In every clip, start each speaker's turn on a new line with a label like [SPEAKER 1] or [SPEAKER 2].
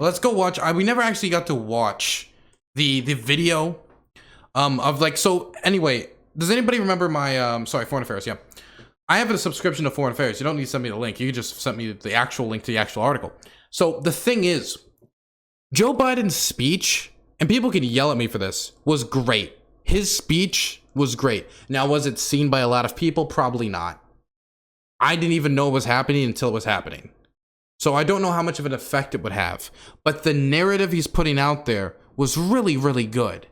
[SPEAKER 1] let's go watch. We never actually got to watch the video of like, so anyway, does anybody remember my sorry, Foreign Affairs? Yeah, I have a subscription to Foreign Affairs. You don't need to send me the link. You can just send me the actual link to the actual article. So the thing is, Joe Biden's speech, and people can yell at me for this, was great. His speech was great. Now, was it seen by a lot of people? Probably not. I didn't even know it was happening until it was happening. So I don't know how much of an effect it would have. But the narrative he's putting out there was really, really good.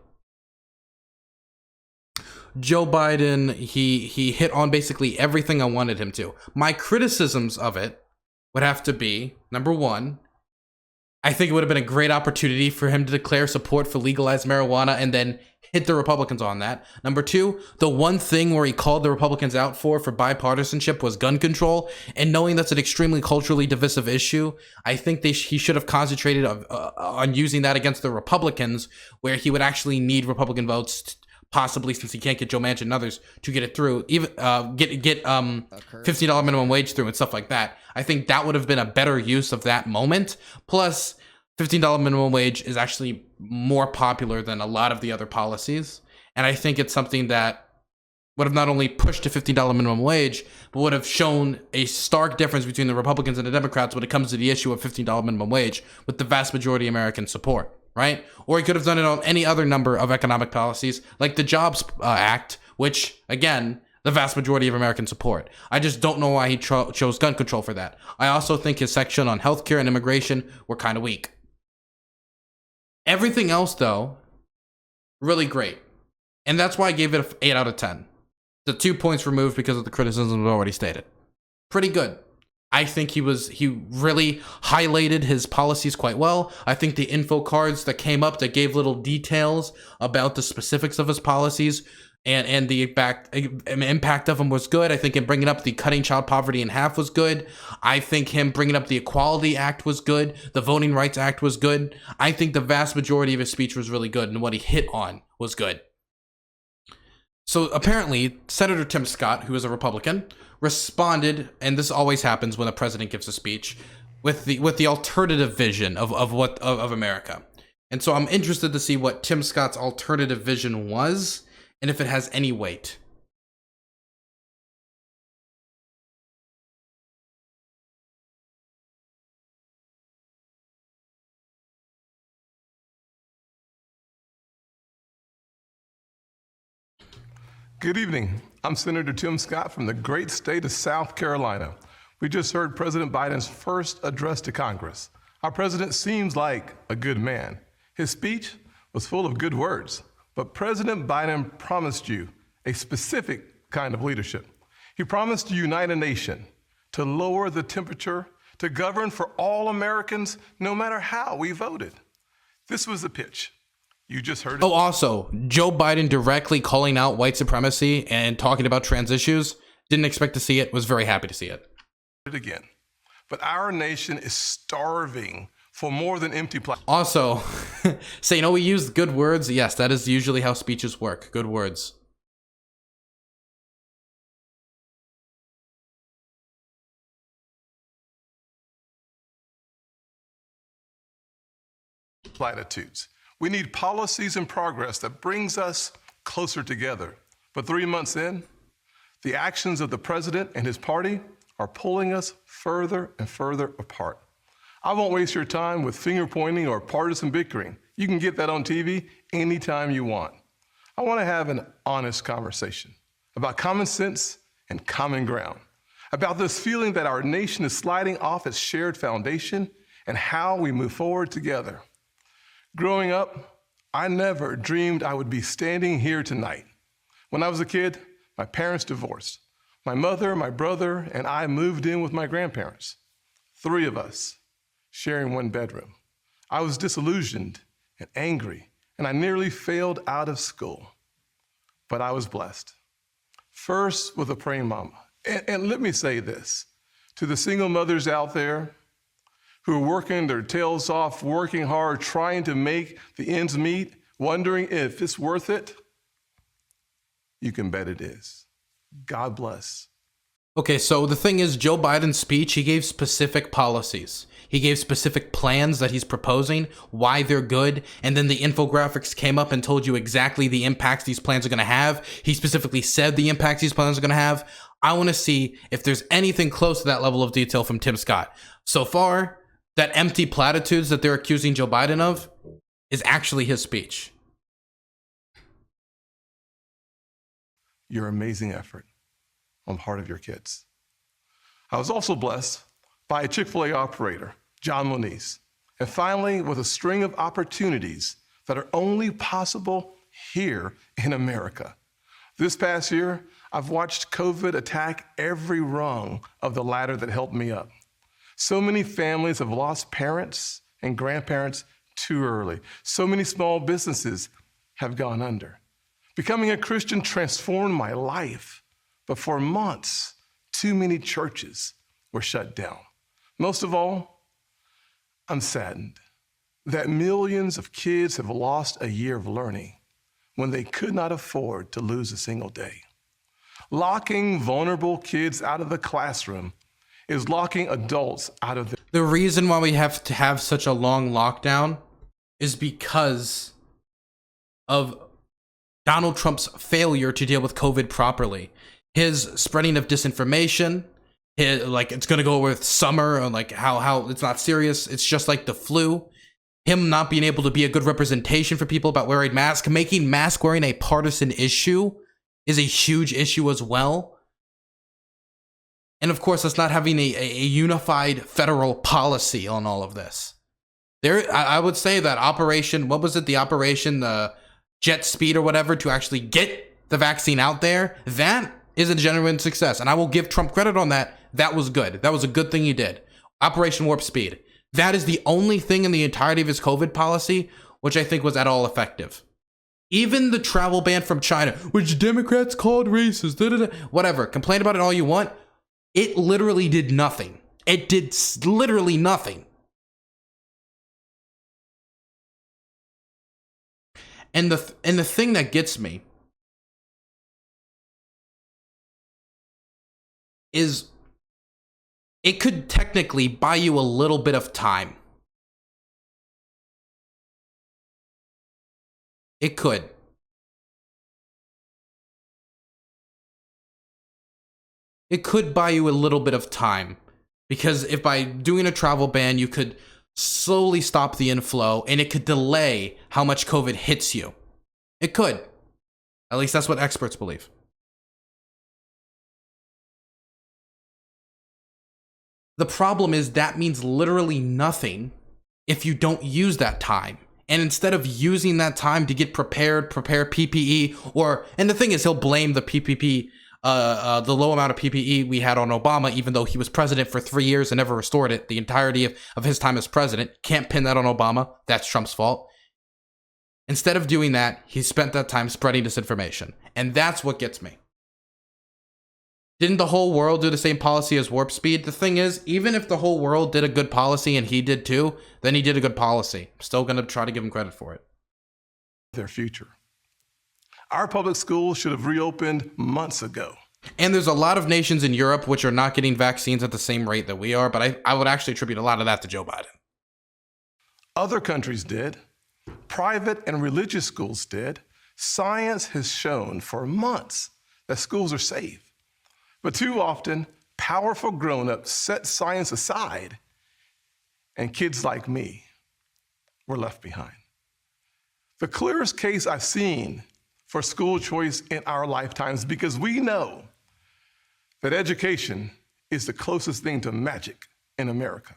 [SPEAKER 1] Joe Biden, he hit on basically everything I wanted him to. My criticisms of it would have to be, number one, I think it would have been a great opportunity for him to declare support for legalized marijuana and then hit the Republicans on that. Number two, the one thing where he called the Republicans out for bipartisanship was gun control. And knowing that's an extremely culturally divisive issue, I think he should have concentrated on using that against the Republicans, where he would actually need Republican votes, possibly, since he can't get Joe Manchin and others to get it through, even get $15 minimum wage through and stuff like that. I think that would have been a better use of that moment. Plus, $15 minimum wage is actually more popular than a lot of the other policies. And I think it's something that would have not only pushed to $15 minimum wage, but would have shown a stark difference between the Republicans and the Democrats when it comes to the issue of $15 minimum wage, with the vast majority of American support, right? Or he could have done it on any other number of economic policies, like the Jobs Act, which, again, the vast majority of American support. I just don't know why he chose gun control for that. I also think his section on healthcare and immigration were kind of weak. Everything else, though, really great. And that's why I gave it an 8 out of 10. The 2 points removed because of the criticisms already stated. Pretty good. I think he really highlighted his policies quite well. I think the info cards that came up that gave little details about the specifics of his policies and the impact of them was good. I think him bringing up the cutting child poverty in half was good. I think him bringing up the Equality Act was good. The Voting Rights Act was good. I think the vast majority of his speech was really good, and what he hit on was good. So apparently, Senator Tim Scott, who is a Republican, responded, and this always happens when a president gives a speech, with the alternative vision of America. And so I'm interested to see what Tim Scott's alternative vision was, and if it has any weight.
[SPEAKER 2] Good evening. I'm Senator Tim Scott from the great state of South Carolina. We just heard President Biden's first address to Congress. Our president seems like a good man. His speech was full of good words, but President Biden promised you a specific kind of leadership. He promised to unite a nation, to lower the temperature, to govern for all Americans, no matter how we voted. This was the pitch. You just heard it.
[SPEAKER 1] Oh, also, Joe Biden directly calling out white supremacy and talking about trans issues. Didn't expect to see it. Was very happy to see it.
[SPEAKER 2] Again. But our nation is starving for more than empty
[SPEAKER 1] Also, say, we use good words. Yes, that is usually how speeches work. Good words.
[SPEAKER 2] Platitudes. We need policies and progress that brings us closer together. But 3 months in, the actions of the president and his party are pulling us further and further apart. I won't waste your time with finger pointing or partisan bickering. You can get that on TV anytime you want. I want to have an honest conversation about common sense and common ground, about this feeling that our nation is sliding off its shared foundation and how we move forward together. Growing up, I never dreamed I would be standing here tonight. When I was a kid, my parents divorced. My mother, my brother, and I moved in with my grandparents. 3 of us sharing one bedroom. I was disillusioned and angry, and I nearly failed out of school. But I was blessed. First, with a praying mama. And let me say this, to the single mothers out there who are working their tails off, working hard, trying to make the ends meet, wondering if it's worth it, you can bet it is. God bless.
[SPEAKER 1] Okay, so the thing is, Joe Biden's speech, he gave specific policies. He gave specific plans that he's proposing, why they're good, and then the infographics came up and told you exactly the impacts these plans are going to have. He specifically said the impacts these plans are going to have. I want to see if there's anything close to that level of detail from Tim Scott. So far, that empty platitudes that they're accusing Joe Biden of is actually his speech.
[SPEAKER 2] Your amazing effort on the part of your kids. I was also blessed by a Chick-fil-A operator, John Moniz, and finally with a string of opportunities that are only possible here in America. This past year, I've watched COVID attack every rung of the ladder that helped me up. So many families have lost parents and grandparents too early. So many small businesses have gone under. Becoming a Christian transformed my life, but for months, too many churches were shut down. Most of all, I'm saddened that millions of kids have lost a year of learning when they could not afford to lose a single day. Locking vulnerable kids out of the classroom is locking adults out of
[SPEAKER 1] the reason why we have to have such a long lockdown is because of Donald Trump's failure to deal with COVID properly. His spreading of disinformation, it's going to go with summer, or like how it's not serious. It's just like the flu. Him not being able to be a good representation for people about wearing masks, making mask wearing a partisan issue is a huge issue as well. And of course, us not having a unified federal policy on all of this. I would say that Operation Jet Speed or whatever to actually get the vaccine out there, that is a genuine success. And I will give Trump credit on that. That was good. That was a good thing he did. Operation Warp Speed. That is the only thing in the entirety of his COVID policy which I think was at all effective. Even the travel ban from China, which Democrats called racist, whatever, complain about it all you want. It literally did nothing. It did literally nothing. And the thing that gets me is it could technically buy you a little bit of time. It could. It could buy you a little bit of time, because if by doing a travel ban, you could slowly stop the inflow and it could delay how much COVID hits you. It could. At least that's what experts believe. The problem is that means literally nothing if you don't use that time. And instead of using that time to get prepared, prepare PPE, and the thing is, he'll blame the PPP, the low amount of PPE we had on Obama, even though he was president for 3 years and never restored it the entirety of his time as president. Can't pin that on Obama. That's Trump's fault. Instead of doing that, he spent that time spreading disinformation. And that's what gets me. Didn't the whole world do the same policy as Warp Speed? The thing is, even if the whole world did a good policy and he did too, then he did a good policy. I'm still going to try to give him credit for it.
[SPEAKER 2] Their future. Our public schools should have reopened months ago.
[SPEAKER 1] And there's a lot of nations in Europe which are not getting vaccines at the same rate that we are, but I would actually attribute a lot of that to Joe Biden.
[SPEAKER 2] Other countries did. Private and religious schools did. Science has shown for months that schools are safe. But too often, powerful grown-ups set science aside, and kids like me were left behind. The clearest case I've seen for school choice in our lifetimes, because we know that education is the closest thing to magic in America.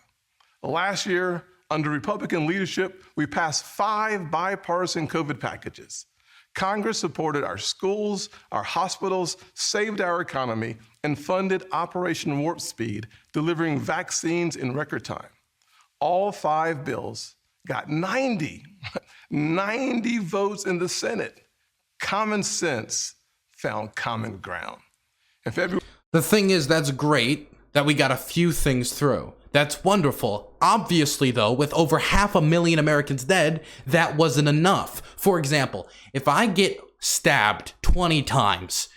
[SPEAKER 2] Last year, under Republican leadership, we passed 5 bipartisan COVID packages. Congress supported our schools, our hospitals, saved our economy, and funded Operation Warp Speed, delivering vaccines in record time. All 5 bills got 90 votes in the Senate. Common sense found common ground. In February,
[SPEAKER 1] the thing is, that's great that we got a few things through. That's wonderful. Obviously, though, with over 500,000 Americans dead, that wasn't enough. For example, if I get stabbed 20 times,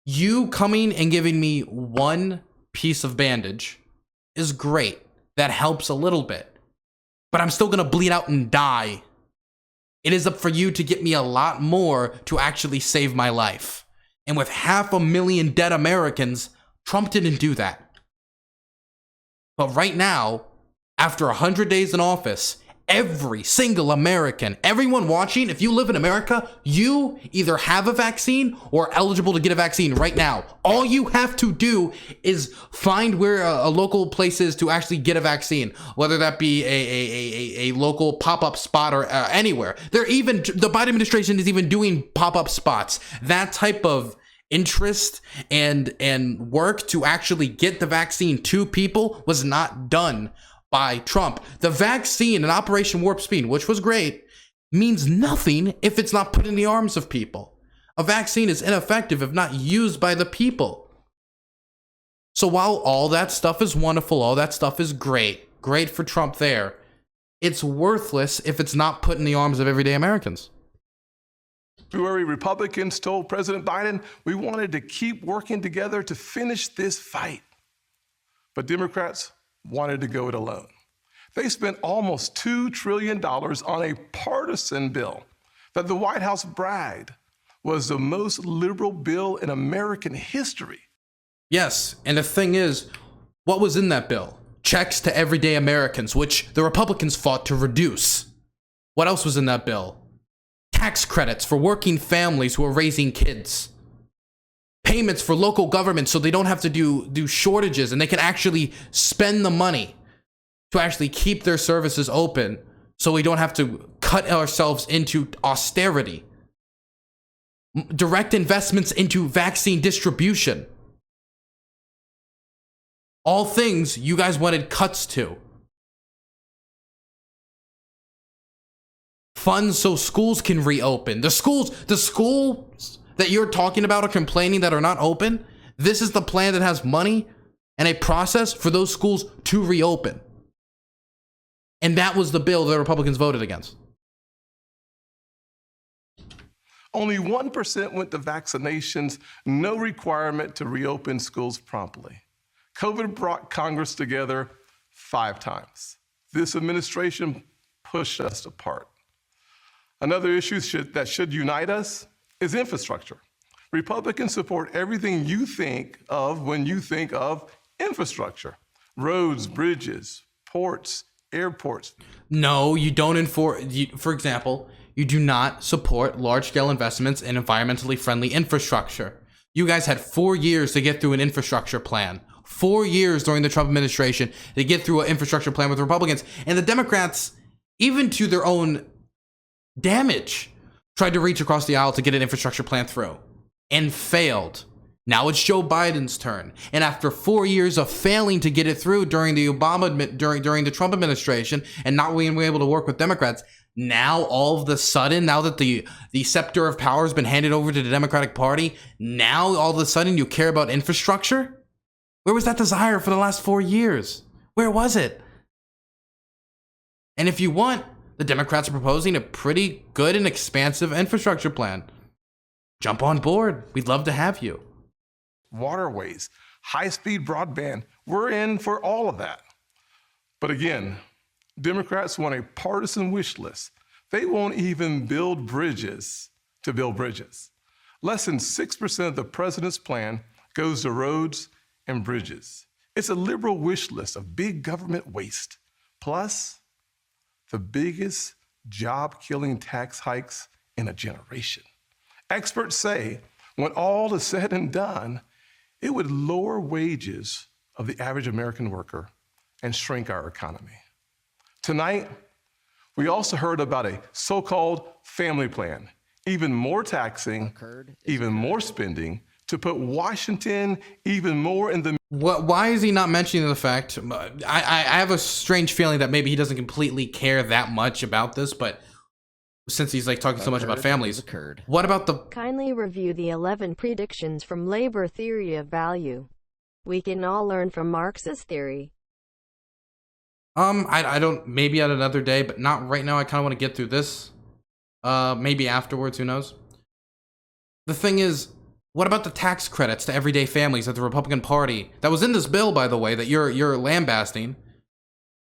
[SPEAKER 1] You coming and giving me one piece of bandage is great. That helps a little bit. But I'm still gonna bleed out and die. It is up for you to get me a lot more to actually save my life. And with 500,000 dead Americans, Trump didn't do that. But right now, after 100 days in office, every single American, everyone watching, if you live in America, you either have a vaccine or are eligible to get a vaccine right now. All you have to do is find where a local place is to actually get a vaccine, whether that be a local pop-up spot or anywhere. The Biden administration is even doing pop-up spots. That type of interest and work to actually get the vaccine to people was not done by Trump. The vaccine and Operation Warp Speed, which was great, means nothing if it's not put in the arms of people. A vaccine is ineffective if not used by the people. So while all that stuff is wonderful, all that stuff is great for Trump there, it's worthless if it's not put in the arms of everyday Americans.
[SPEAKER 2] February, Republicans told President Biden we wanted to keep working together to finish this fight. But Democrats wanted to go it alone. They spent almost $2 trillion on a partisan bill that the White House bragged was the most liberal bill in American history.
[SPEAKER 1] Yes, and the thing is, what was in that bill? Checks to everyday Americans, which the Republicans fought to reduce. What else was in that bill? Tax credits for working families who are raising kids. Payments for local governments so they don't have to do shortages and they can actually spend the money to actually keep their services open so we don't have to cut ourselves into austerity. Direct investments into vaccine distribution. All things you guys wanted cuts to. Funds so schools can reopen. The schools that you're talking about or complaining that are not open, this is the plan that has money and a process for those schools to reopen. And that was the bill the Republicans voted against.
[SPEAKER 2] Only 1% went to vaccinations, no requirement to reopen schools promptly. COVID brought Congress together 5 times. This administration pushed us apart. Another issue that should unite us is infrastructure. Republicans support everything you think of when you think of infrastructure. Roads, bridges, ports, airports.
[SPEAKER 1] No, you don't for example, you do not support large-scale investments in environmentally friendly infrastructure. You guys had 4 years to get through an infrastructure plan. 4 years during the Trump administration to get through an infrastructure plan with Republicans. And the Democrats, even to their own damage, tried to reach across the aisle to get an infrastructure plan through and failed. Now it's Joe Biden's turn. And after 4 years of failing to get it through during the during the Trump administration and not being able to work with Democrats, now all of a sudden, now that the scepter of power has been handed over to the Democratic Party, now all of a sudden you care about infrastructure? Where was that desire for the last 4 years? Where was it? And if you want, the Democrats are proposing a pretty good and expansive infrastructure plan. Jump on board. We'd love to have you.
[SPEAKER 2] Waterways, high-speed broadband, we're in for all of that. But again, Democrats want a partisan wish list. They won't even build bridges to build bridges. Less than 6% of the president's plan goes to roads and bridges. It's a liberal wish list of big government waste. Plus, the biggest job-killing tax hikes in a generation. Experts say when all is said and done, it would lower wages of the average American worker and shrink our economy. Tonight, we also heard about a so-called family plan, even more taxing, even more spending, to put Washington even more in the...
[SPEAKER 1] Why is he not mentioning the fact? I have a strange feeling that maybe he doesn't completely care that much about this, but since he's like talking so much about families, what about the...
[SPEAKER 3] Kindly review the 11 predictions from labor theory of value. We can all learn from Marx's theory.
[SPEAKER 1] I don't, maybe at another day, but not right now. I kind of want to get through this. Maybe afterwards, who knows? The thing is, What about the tax credits to everyday families that the Republican Party, that was in this bill, by the way, that you're lambasting,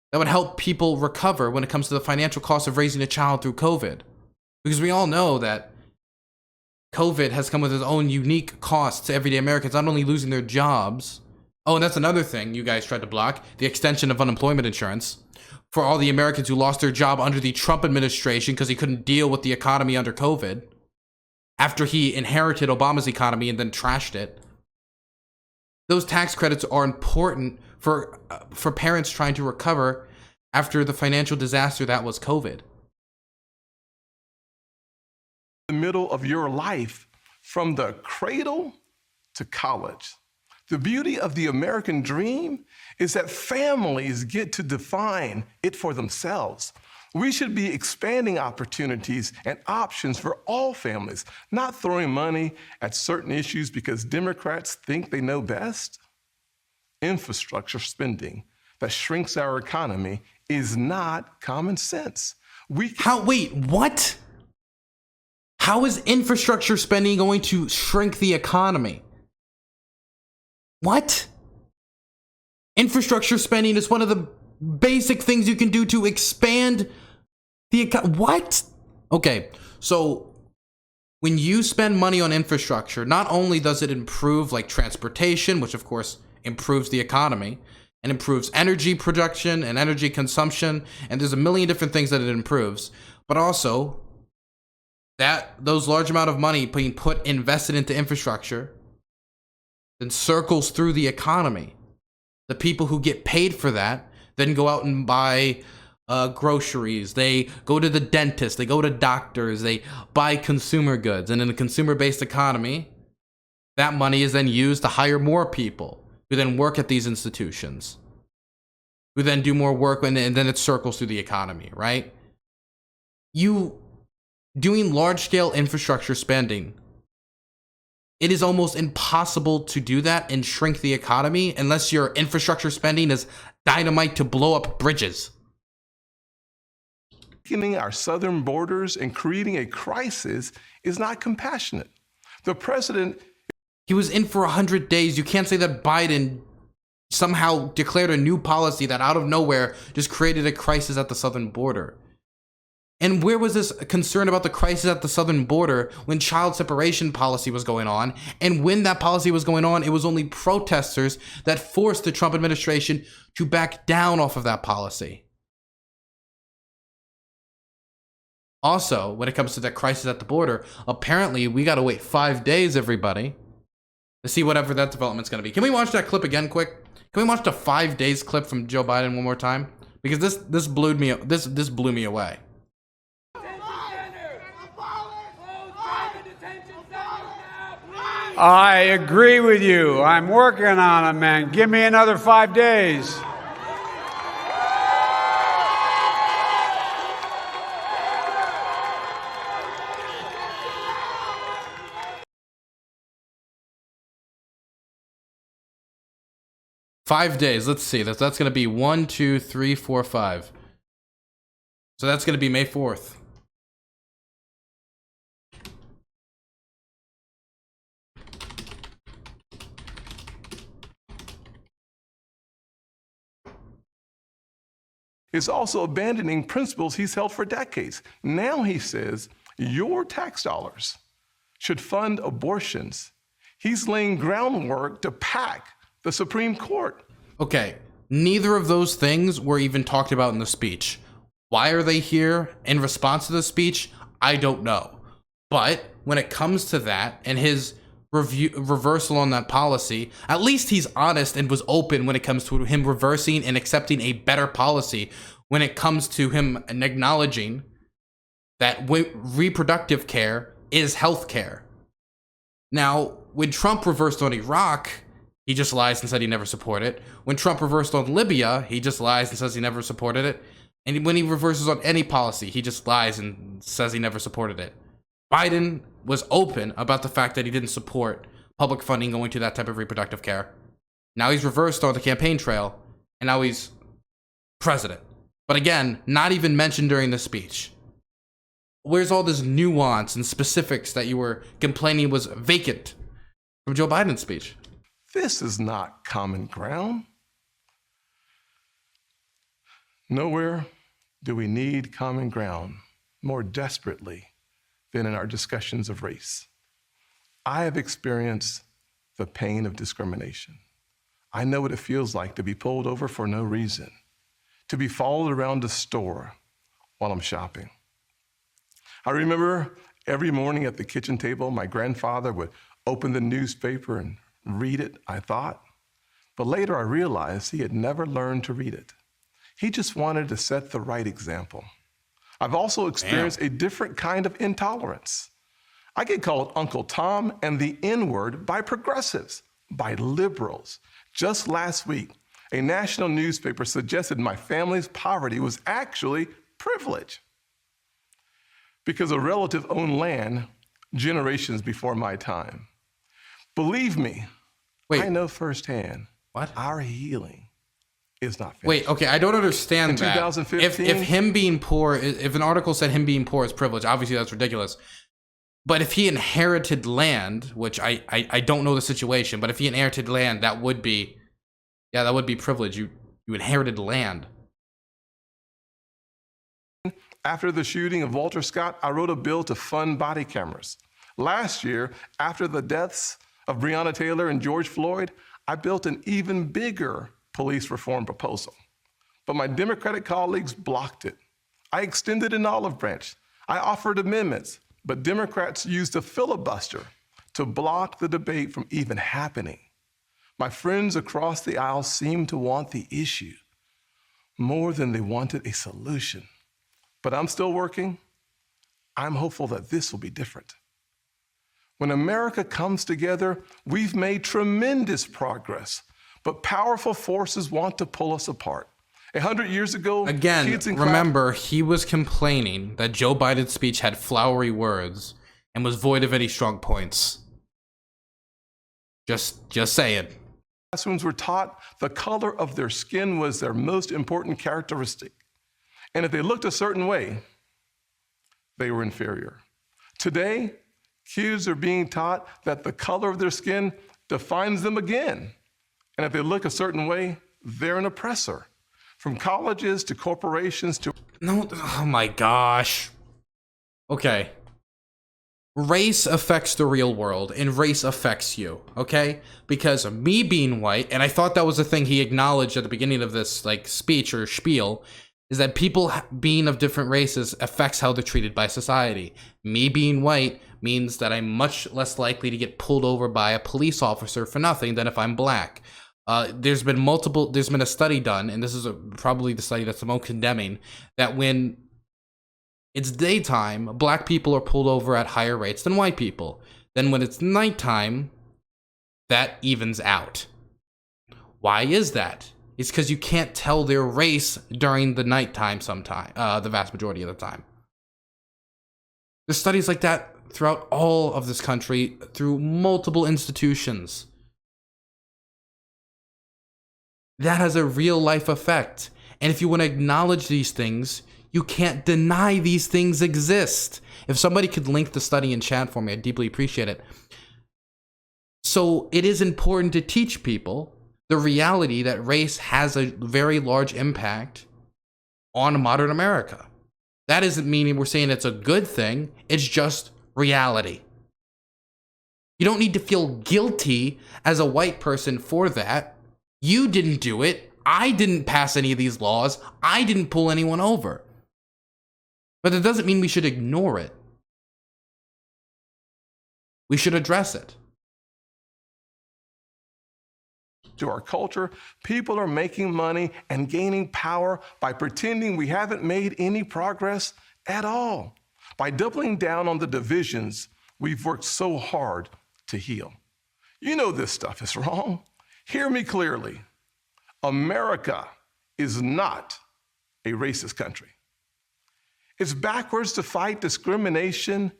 [SPEAKER 1] that would help people recover when it comes to the financial cost of raising a child through COVID? Because we all know that COVID has come with its own unique costs to everyday Americans, not only losing their jobs. Oh, and that's another thing you guys tried to block, the extension of unemployment insurance for all the Americans who lost their job under the Trump administration because he couldn't deal with the economy under COVID after he inherited Obama's economy and then trashed it. Those tax credits are important for parents trying to recover after the financial disaster that was COVID.
[SPEAKER 2] The middle of your life, from the cradle to college. The beauty of the American dream is that families get to define it for themselves. We should be expanding opportunities and options for all families, not throwing money at certain issues because Democrats think they know best. Infrastructure spending that shrinks our economy is not common sense.
[SPEAKER 1] Wait, what? How is infrastructure spending going to shrink the economy? What? Infrastructure spending is one of the basic things you can do to expand the economy. What? Okay, so when you spend money on infrastructure, not only does it improve like transportation, which of course improves the economy, and improves energy production and energy consumption, and there's a million different things that it improves, but also that those large amount of money being invested into infrastructure then circles through the economy. The people who get paid for that then go out and buy groceries, they go to the dentist, they go to doctors, they buy consumer goods. And in a consumer-based economy, that money is then used to hire more people who then work at these institutions, who then do more work, and then it circles through the economy, right? You doing large-scale infrastructure spending, it is almost impossible to do that and shrink the economy unless your infrastructure spending is dynamite to blow up bridges.
[SPEAKER 2] Weakening our southern borders and creating a crisis is not compassionate. The president...
[SPEAKER 1] He was in for 100 days. You can't say that Biden somehow declared a new policy that out of nowhere just created a crisis at the southern border. And where was this concern about the crisis at the southern border when child separation policy was going on? And when that policy was going on, it was only protesters that forced the Trump administration to back down off of that policy. Also, when it comes to that crisis at the border, apparently we got to wait 5 days, everybody, to see whatever that development's going to be. Can we watch that clip again quick? Can we watch the 5 days clip from Joe Biden one more time? Because this blew me away.
[SPEAKER 4] I agree with you. I'm working on it, man. Give me another 5 days.
[SPEAKER 1] Five days. Let's see. That's going to be 1, 2, 3, 4, 5. So that's going to be May 4th.
[SPEAKER 2] is also abandoning principles he's held for decades. Now he says your tax dollars should fund abortions. He's laying groundwork to pack the Supreme Court.
[SPEAKER 1] Okay, neither of those things were even talked about in the speech. Why are they here in response to the speech? I don't know. But when it comes to that and his reversal on that policy, at least he's honest and was open when it comes to him reversing and accepting a better policy, when it comes to him acknowledging that reproductive care is health care. Now, when Trump reversed on Iraq, he just lies and said he never supported it. When Trump reversed on Libya, he just lies and says he never supported it. And when he reverses on any policy, he just lies and says he never supported it. Biden was open about the fact that he didn't support public funding going to that type of reproductive care. Now he's reversed on the campaign trail, and now he's president. But again, not even mentioned during the speech. Where's all this nuance and specifics that you were complaining was vacant from Joe Biden's speech.
[SPEAKER 2] This is not common ground. Nowhere do we need common ground more desperately than in our discussions of race. I have experienced the pain of discrimination. I know what it feels like to be pulled over for no reason, to be followed around the store while I'm shopping. I remember every morning at the kitchen table, my grandfather would open the newspaper and read it, I thought. But later I realized he had never learned to read it. He just wanted to set the right example. I've also experienced a different kind of intolerance. I get called Uncle Tom and the N-word by progressives, by liberals. Just last week, a national newspaper suggested my family's poverty was actually privilege because a relative owned land generations before my time. Believe me, I know firsthand our healing is not finished.
[SPEAKER 1] Wait, okay, I don't understand that.
[SPEAKER 2] 2015,
[SPEAKER 1] if him being poor, if an article said him being poor is privilege, obviously that's ridiculous. But if he inherited land, which I don't know the situation, but if he inherited land, that would be privilege. You inherited land.
[SPEAKER 2] After the shooting of Walter Scott, I wrote a bill to fund body cameras. Last year, after the deaths of Breonna Taylor and George Floyd, I built an even bigger police reform proposal. But my Democratic colleagues blocked it. I extended an olive branch. I offered amendments, but Democrats used a filibuster to block the debate from even happening. My friends across the aisle seemed to want the issue more than they wanted a solution. But I'm still working. I'm hopeful that this will be different. When America comes together, we've made tremendous progress, but powerful forces want to pull us apart. 100 years ago,
[SPEAKER 1] again, remember, he was complaining that Joe Biden's speech had flowery words and was void of any strong points. Just say it.
[SPEAKER 2] Classrooms were taught the color of their skin was their most important characteristic. And if they looked a certain way, they were inferior. Today, kids are being taught that the color of their skin defines them again. And if they look a certain way, they're an oppressor. From colleges to corporations to...
[SPEAKER 1] No, oh my gosh. Okay. Race affects the real world, and race affects you, okay? Because me being white, and I thought that was the thing he acknowledged at the beginning of this speech or spiel, is that people being of different races affects how they're treated by society. Me being white means that I'm much less likely to get pulled over by a police officer for nothing than if I'm black. There's been a study done, and this is probably the study that's the most condemning, that when it's daytime, black people are pulled over at higher rates than white people. Then when it's nighttime, that evens out. Why is that? It's because you can't tell their race during the nighttime the vast majority of the time. There's studies like that throughout all of this country, through multiple institutions. That has a real life effect. And if you want to acknowledge these things, you can't deny these things exist. If somebody could link the study in chat for me, I'd deeply appreciate it. So it is important to teach people the reality that race has a very large impact on modern America. That isn't meaning we're saying it's a good thing. It's just reality. You don't need to feel guilty as a white person for that. You didn't do it. I didn't pass any of these laws. I didn't pull anyone over. But that doesn't mean we should ignore it. We should address it.
[SPEAKER 2] To our culture, people are making money and gaining power by pretending we haven't made any progress at all, by doubling down on the divisions we've worked so hard to heal. You know this stuff is wrong. Hear me clearly. America is not a racist country. It's backwards to fight discrimination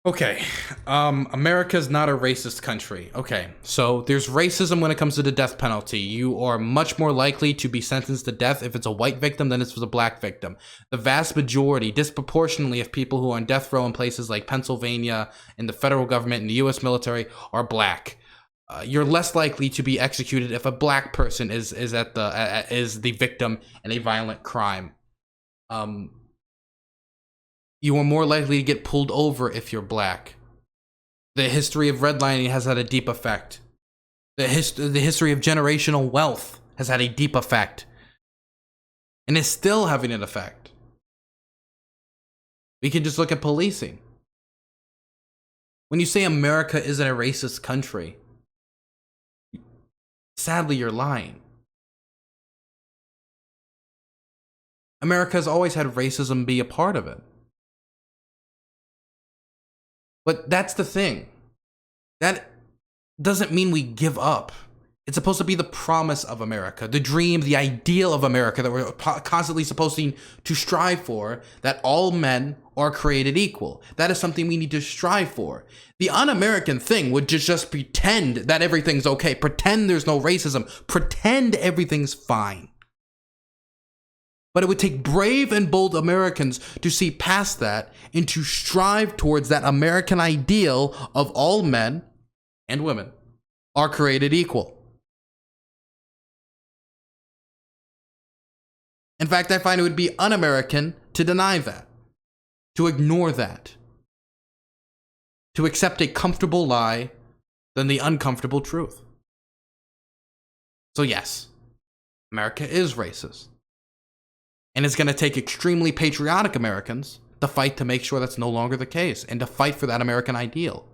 [SPEAKER 1] Okay, America's not a racist country. Okay, so there's racism when it comes to the death penalty. You are much more likely to be sentenced to death if it's a white victim than if it's a black victim. The vast majority, disproportionately, of people who are on death row in places like Pennsylvania, in the federal government, in the U.S. military, are black. You're less likely to be executed if a black person is the victim in a violent crime. You are more likely to get pulled over if you're black. The history of redlining has had a deep effect. The history of generational wealth has had a deep effect. And is still having an effect. We can just look at policing. When you say America isn't a racist country, sadly, you're lying. America has always had racism be a part of it. But that's the thing. That doesn't mean we give up. It's supposed to be the promise of America, the dream, the ideal of America that we're constantly supposed to strive for, that all men are created equal. That is something we need to strive for. The un-American thing would just pretend that everything's okay, pretend there's no racism, pretend everything's fine. But it would take brave and bold Americans to see past that and to strive towards that American ideal of all men and women are created equal. In fact, I find it would be un-American to deny that, to ignore that, to accept a comfortable lie than the uncomfortable truth. So yes, America is racist. And it's going to take extremely patriotic Americans to fight to make sure that's no longer the case and to fight for that American ideal.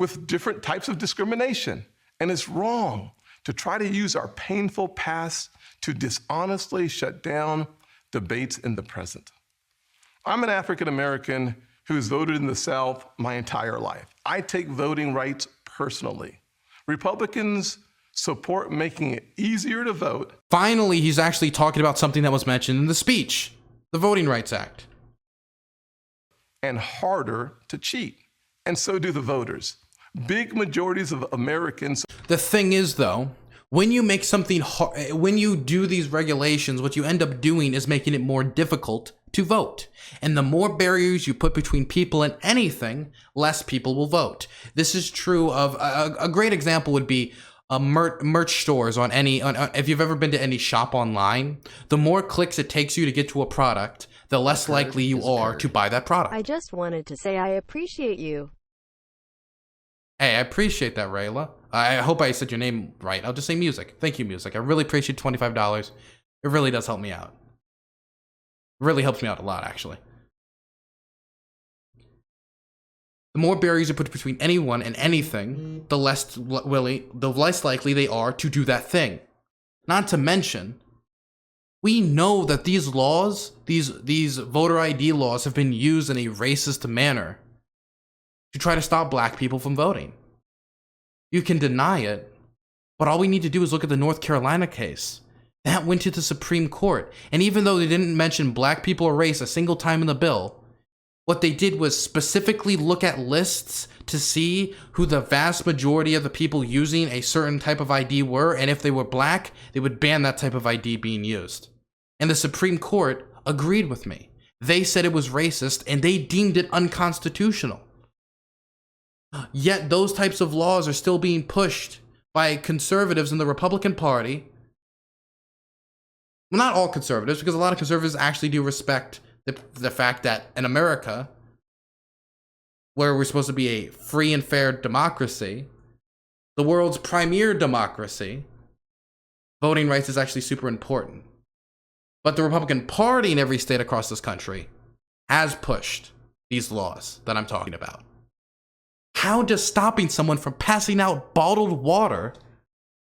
[SPEAKER 2] With different types of discrimination. And it's wrong to try to use our painful past to dishonestly shut down debates in the present. I'm an African American who's voted in the South my entire life. I take voting rights personally. Republicans support making it easier to vote.
[SPEAKER 1] Finally, he's actually talking about something that was mentioned in the speech, the Voting Rights Act.
[SPEAKER 2] And harder to cheat. And so do the voters. Big majorities of Americans.
[SPEAKER 1] The thing is, though, when you make something when you do these regulations, what you end up doing is making it more difficult to vote. And the more barriers you put between people and anything, less people will vote. This is true of a great example would be merch stores on if you've ever been to any shop online. The more clicks it takes you to get to a product, the less likely you are to buy that product.
[SPEAKER 3] I just wanted to say I appreciate you.
[SPEAKER 1] Hey, I appreciate that, Rayla. I hope I said your name right. I'll just say Music. Thank you, Music. I really appreciate $25. It really does help me out. It really helps me out a lot, actually. The more barriers you put between anyone and anything, the less likely they are to do that thing. Not to mention, we know that these laws, these voter ID laws, have been used in a racist manner to try to stop black people from voting. You can deny it, but all we need to do is look at the North Carolina case. That went to the Supreme Court, and even though they didn't mention black people or race a single time in the bill, what they did was specifically look at lists to see who the vast majority of the people using a certain type of ID were, and if they were black, they would ban that type of ID being used. And the Supreme Court agreed with me. They said it was racist, and they deemed it unconstitutional. Yet those types of laws are still being pushed by conservatives in the Republican Party. Well, not all conservatives, because a lot of conservatives actually do respect the fact that in America, where we're supposed to be a free and fair democracy, the world's premier democracy, voting rights is actually super important. But the Republican Party in every state across this country has pushed these laws that I'm talking about. How does stopping someone from passing out bottled water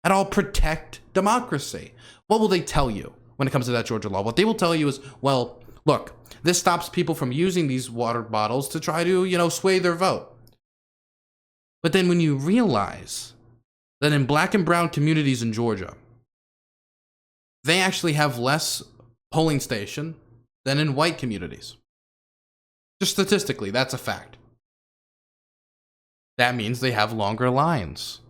[SPEAKER 1] at all protect democracy? What will they tell you when it comes to that Georgia law? What they will tell you is, well, look, this stops people from using these water bottles to try to, sway their vote. But then when you realize that in black and brown communities in Georgia, they actually have less polling station than in white communities. Just statistically, that's a fact. That means they have longer lines.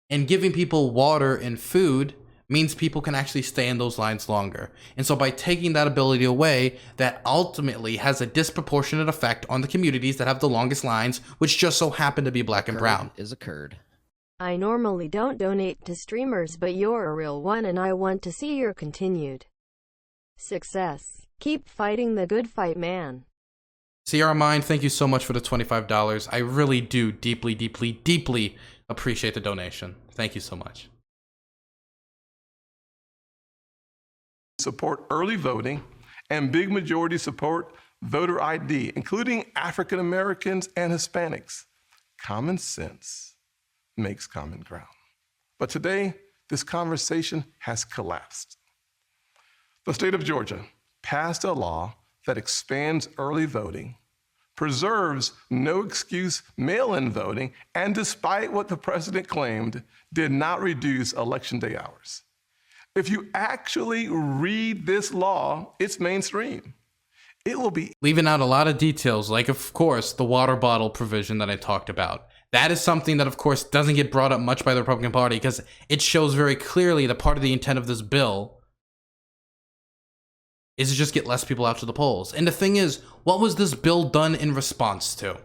[SPEAKER 1] And giving people water and food means people can actually stay in those lines longer. And so by taking that ability away, that ultimately has a disproportionate effect on the communities that have the longest lines, which just so happen to be black and brown.
[SPEAKER 5] Is a curd.
[SPEAKER 3] I normally don't donate to streamers, but you're a real one and I want to see your continued success. Keep fighting the good fight, man.
[SPEAKER 1] Sierra Mine, thank you so much for the $25. I really do deeply, deeply, deeply appreciate the donation. Thank you so much.
[SPEAKER 2] Support early voting and big majority support voter ID, including African Americans and Hispanics. Common sense makes common ground. But today, this conversation has collapsed. The state of Georgia passed a law that expands early voting, preserves no excuse mail-in voting, and despite what the president claimed, did not reduce election day hours. If you actually read this law, it's mainstream. It will be
[SPEAKER 1] leaving out a lot of details, like, of course, the water bottle provision that I talked about. That is something that, of course, doesn't get brought up much by the Republican Party because it shows very clearly that part of the intent of this bill is to just get less people out to the polls. And the thing is, what was this bill done in response to?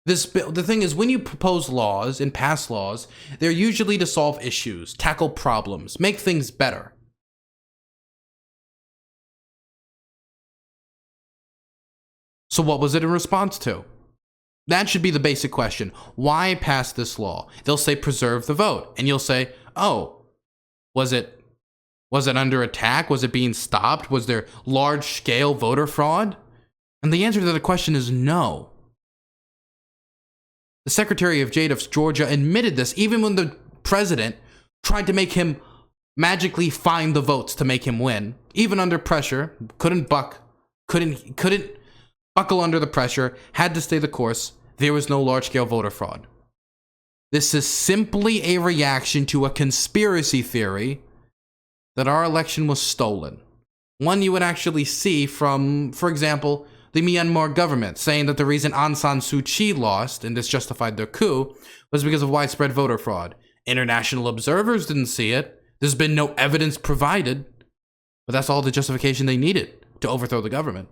[SPEAKER 1] This bill, the thing is, when you propose laws and pass laws, they're usually to solve issues, tackle problems, make things better. So what was it in response to? That should be the basic question. Why pass this law? They'll say preserve the vote. And you'll say, oh, was it under attack? Was it being stopped? Was there large-scale voter fraud? And the answer to the question is no. The Secretary of State of Georgia admitted this even when the president tried to make him magically find the votes to make him win. Even under pressure, couldn't buckle under the pressure, had to stay the course. There was no large-scale voter fraud. This is simply a reaction to a conspiracy theory that our election was stolen. One you would actually see from, for example, the Myanmar government saying that the reason Aung San Suu Kyi lost, and this justified their coup, was because of widespread voter fraud. International observers didn't see it. There's been no evidence provided, but that's all the justification they needed to overthrow the government.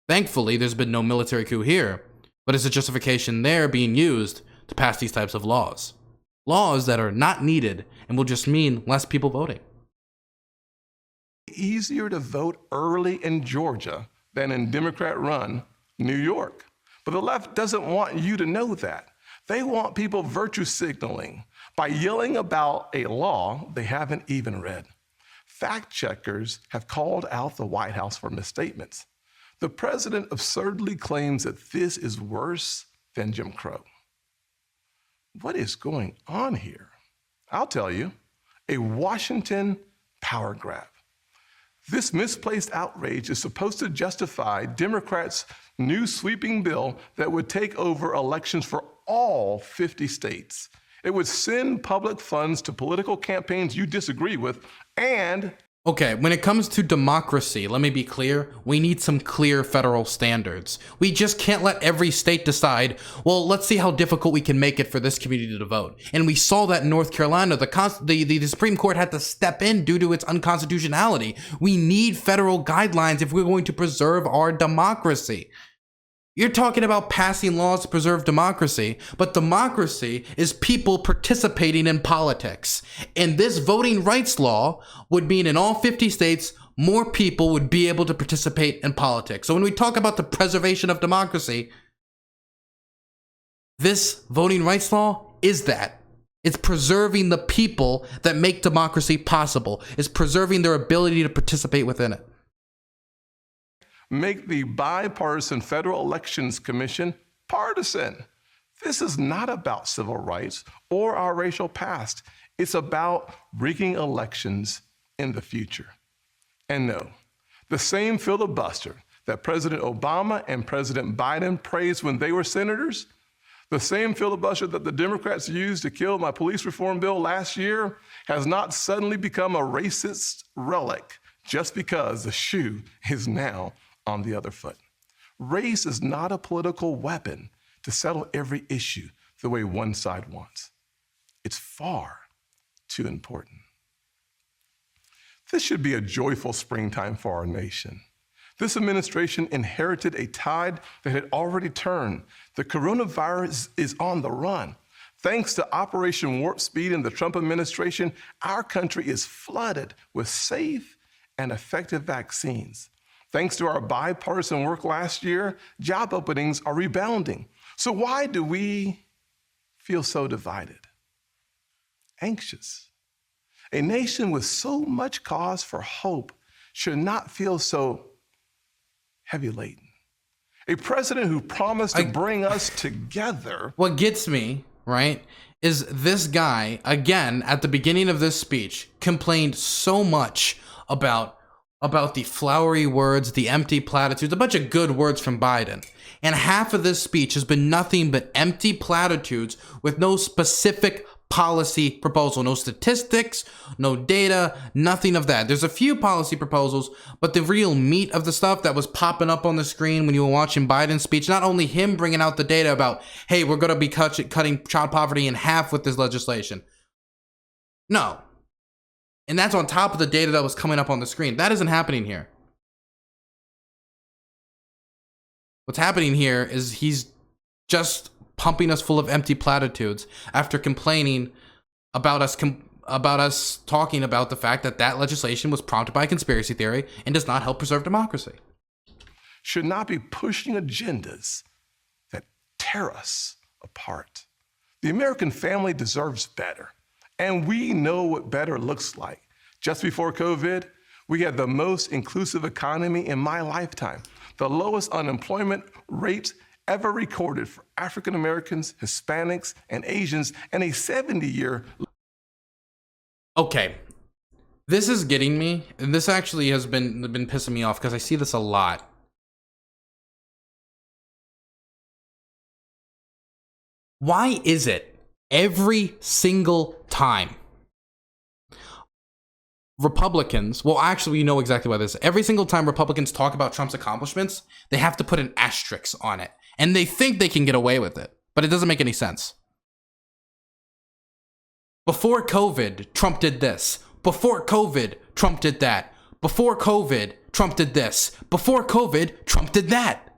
[SPEAKER 1] Thankfully, there's been no military coup here, but it's a justification there being used to pass these types of laws. Laws that are not needed and will just mean less people voting.
[SPEAKER 2] Easier to vote early in Georgia than in Democrat-run New York. But the left doesn't want you to know that. They want people virtue signaling by yelling about a law they haven't even read. Fact checkers have called out the White House for misstatements. The president absurdly claims that this is worse than Jim Crow. What is going on here? I'll tell you, a Washington power grab. This misplaced outrage is supposed to justify Democrats' new sweeping bill that would take over elections for all 50 states. It would send public funds to political campaigns you disagree with and...
[SPEAKER 1] Okay, when it comes to democracy, let me be clear, we need some clear federal standards. We just can't let every state decide, well, let's see how difficult we can make it for this community to vote. And we saw that in North Carolina, the Supreme Court had to step in due to its unconstitutionality. We need federal guidelines if we're going to preserve our democracy. You're talking about passing laws to preserve democracy, but democracy is people participating in politics. And this voting rights law would mean in all 50 states, more people would be able to participate in politics. So when we talk about the preservation of democracy, this voting rights law is that. It's preserving the people that make democracy possible. It's preserving their ability to participate within it.
[SPEAKER 2] Make the bipartisan Federal Elections Commission partisan. This is not about civil rights or our racial past. It's about rigging elections in the future. And no, the same filibuster that President Obama and President Biden praised when they were senators, the same filibuster that the Democrats used to kill my police reform bill last year, has not suddenly become a racist relic just because the shoe is now on the other foot. race is not a political weapon to settle every issue the way one side wants. It's far too important. This should be a joyful springtime for our nation. This administration inherited a tide that had already turned. The coronavirus is on the run. Thanks to Operation Warp Speed and the Trump administration, our country is flooded with safe and effective vaccines. Thanks to our bipartisan work last year, job openings are rebounding. So why do we feel so divided? Anxious. A nation with so much cause for hope should not feel so heavy laden. A president who promised to bring us together.
[SPEAKER 1] What gets me, right, is this guy, again, at the beginning of this speech, complained so much about the flowery words, the empty platitudes, a bunch of good words from Biden. And half of this speech has been nothing but empty platitudes with no specific policy proposal, no statistics, no data, nothing of that. There's a few policy proposals, but the real meat of the stuff that was popping up on the screen when you were watching Biden's speech, not only him bringing out the data about, hey, we're going to be cutting child poverty in half with this legislation. No. And that's on top of the data that was coming up on the screen. That isn't happening here. What's happening here is he's just pumping us full of empty platitudes after complaining about us talking about the fact that legislation was prompted by conspiracy theory and does not help preserve democracy.
[SPEAKER 2] Should not be pushing agendas that tear us apart. The American family deserves better, and we know what better looks like. Just before COVID, we had the most inclusive economy in my lifetime, the lowest unemployment rate ever recorded for African Americans, Hispanics, and Asians, and a 70-year.
[SPEAKER 1] Okay, this is getting me, and this actually has been pissing me off because I see this a lot. Why is it every single time Republicans, well, actually, you know exactly why this is. Every single time Republicans talk about Trump's accomplishments, they have to put an asterisk on it. And they think they can get away with it, but it doesn't make any sense. Before COVID, Trump did this. Before COVID, Trump did that. Before COVID, Trump did this. Before COVID, Trump did that.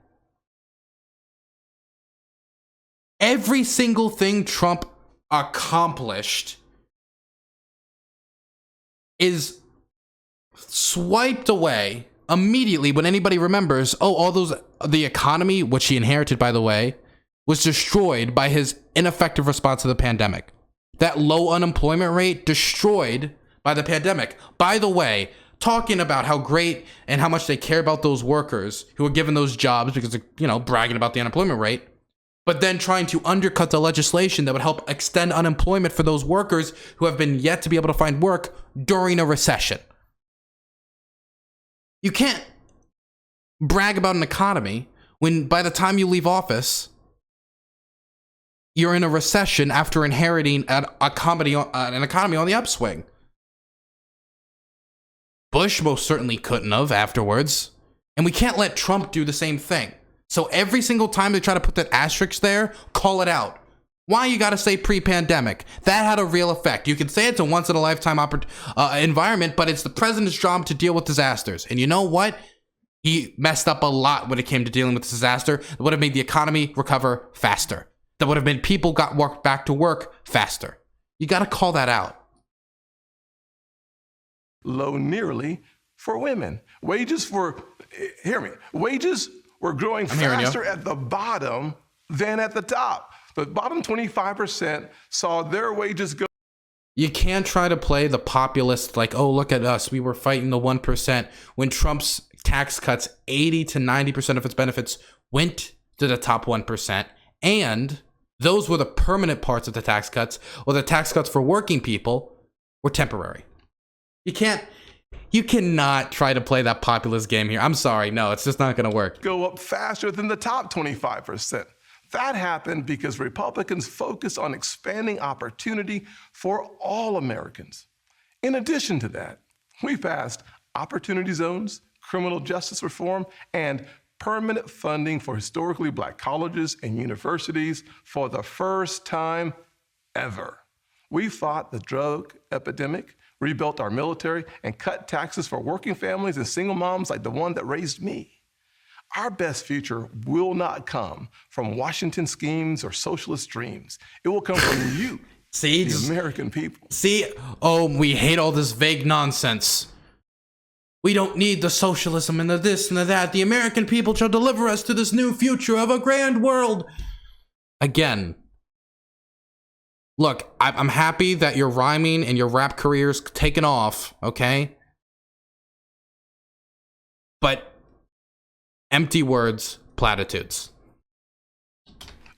[SPEAKER 1] Every single thing Trump accomplished is swiped away immediately when anybody remembers, the economy, which he inherited, by the way, was destroyed by his ineffective response to the pandemic. That low unemployment rate destroyed by the pandemic. By the way, talking about how great and how much they care about those workers who were given those jobs because they're, bragging about the unemployment rate, but then trying to undercut the legislation that would help extend unemployment for those workers who have been yet to be able to find work during a recession. You can't brag about an economy when by the time you leave office, you're in a recession after inheriting an economy on the upswing. Bush most certainly couldn't have afterwards. And we can't let Trump do the same thing. So every single time they try to put that asterisk there, call it out. Why you got to say pre-pandemic? That had a real effect. You can say it's a once-in-a-lifetime environment, but it's the president's job to deal with disasters. And you know what? He messed up a lot when it came to dealing with this disaster. It would have made the economy recover faster. That would have been people got back to work faster. You got to call that out.
[SPEAKER 2] Low nearly for women. Wages were growing faster at the bottom than at the top. The bottom 25% saw their wages go.
[SPEAKER 1] You can't try to play the populist like, oh, look at us. We were fighting the 1% when Trump's tax cuts, 80 to 90% of its benefits went to the top 1%. And those were the permanent parts of the tax cuts, or the tax cuts for working people were temporary. You cannot try to play that populist game here. I'm sorry. No, it's just not going to work.
[SPEAKER 2] Go up faster than the top 25%. That happened because Republicans focused on expanding opportunity for all Americans. In addition to that, we passed opportunity zones, criminal justice reform, and permanent funding for historically black colleges and universities for the first time ever. We fought the drug epidemic, rebuilt our military, and cut taxes for working families and single moms like the one that raised me. Our best future will not come from Washington schemes or socialist dreams. It will come from you, the American people.
[SPEAKER 1] See, oh, we hate all this vague nonsense. We don't need the socialism and the this and the that. The American people shall deliver us to this new future of a grand world. Again, look, I'm happy that your rhyming and your rap career's taken off, okay? But empty words, platitudes.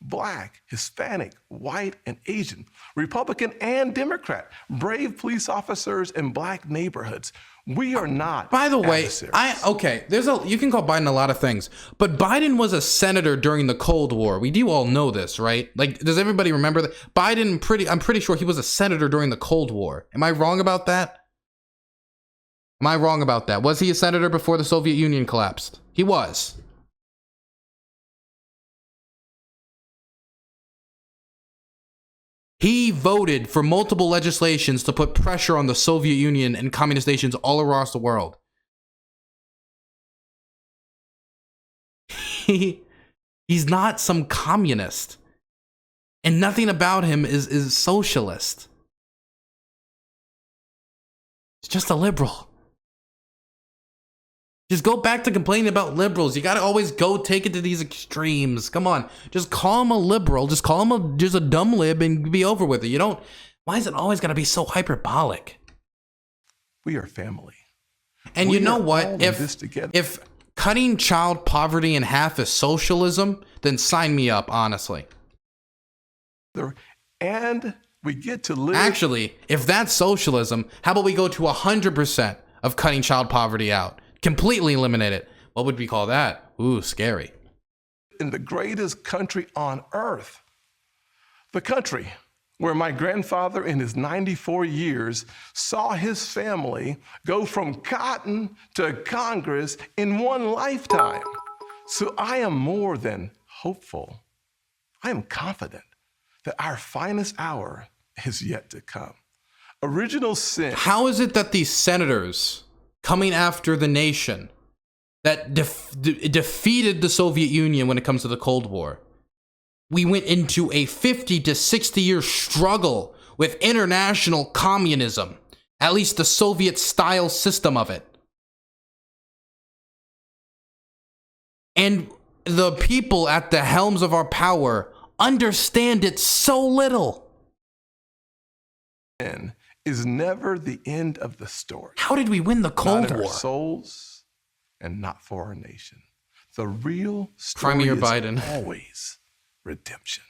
[SPEAKER 2] Black, Hispanic, white, and Asian, Republican and Democrat, brave police officers in black neighborhoods. We are not.
[SPEAKER 1] By the way,
[SPEAKER 2] adversaries.
[SPEAKER 1] you can call Biden a lot of things, but Biden was a senator during the Cold War. We do all know this, right? Like, does everybody remember that? I'm pretty sure he was a senator during the Cold War. Am I wrong about that? Am I wrong about that? Was he a senator before the Soviet Union collapsed? He was. He voted for multiple legislations to put pressure on the Soviet Union and communist nations all across the world. He's not some communist. And nothing about him is socialist. He's just a liberal. Just go back to complaining about liberals. You gotta always take it to these extremes. Come on, just call him a liberal. Just call him just a dumb lib and be over with it. You don't. Why is it always gotta be so hyperbolic?
[SPEAKER 2] We are family.
[SPEAKER 1] And you know what? If cutting child poverty in half is socialism, then sign me up. Honestly.
[SPEAKER 2] And we get to live.
[SPEAKER 1] Actually, if that's socialism, how about we go to 100% of cutting child poverty out? Completely eliminate it. What would we call that? Ooh, scary.
[SPEAKER 2] In the greatest country on earth, the country where my grandfather in his 94 years saw his family go from cotton to Congress in one lifetime. So I am more than hopeful. I am confident that our finest hour is yet to come. Original sin.
[SPEAKER 1] How is it that these senators coming after the nation that defeated the Soviet Union when it comes to the Cold War, we went into a 50 to 60 year struggle with international communism, at least the Soviet style system of it. And the people at the helms of our power understand it so little.
[SPEAKER 2] Is never the end of the story.
[SPEAKER 1] How did we win the Cold
[SPEAKER 2] War? Not in our souls and not for our nation. The real story is always redemption.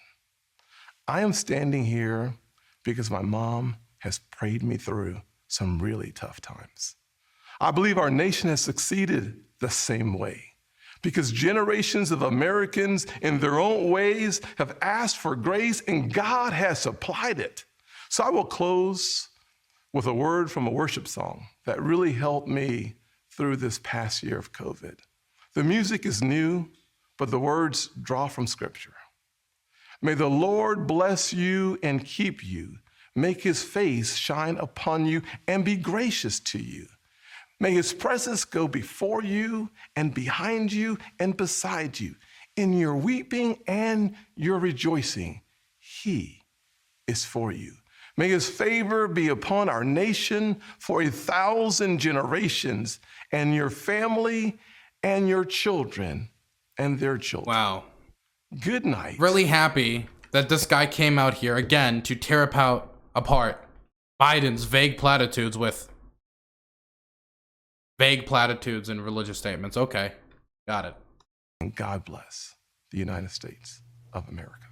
[SPEAKER 2] I am standing here because my mom has prayed me through some really tough times. I believe our nation has succeeded the same way because generations of Americans in their own ways have asked for grace and God has supplied it. So I will close with a word from a worship song that really helped me through this past year of COVID. The music is new, but the words draw from Scripture. May the Lord bless you and keep you, make his face shine upon you and be gracious to you. May his presence go before you and behind you and beside you. In your weeping and your rejoicing, he is for you. May his favor be upon our nation for 1,000 generations and your family and your children and their children.
[SPEAKER 1] Wow.
[SPEAKER 2] Good night.
[SPEAKER 1] Really happy that this guy came out here again to tear apart Biden's vague platitudes with vague platitudes and religious statements. Okay, got it.
[SPEAKER 2] And God bless the United States of America.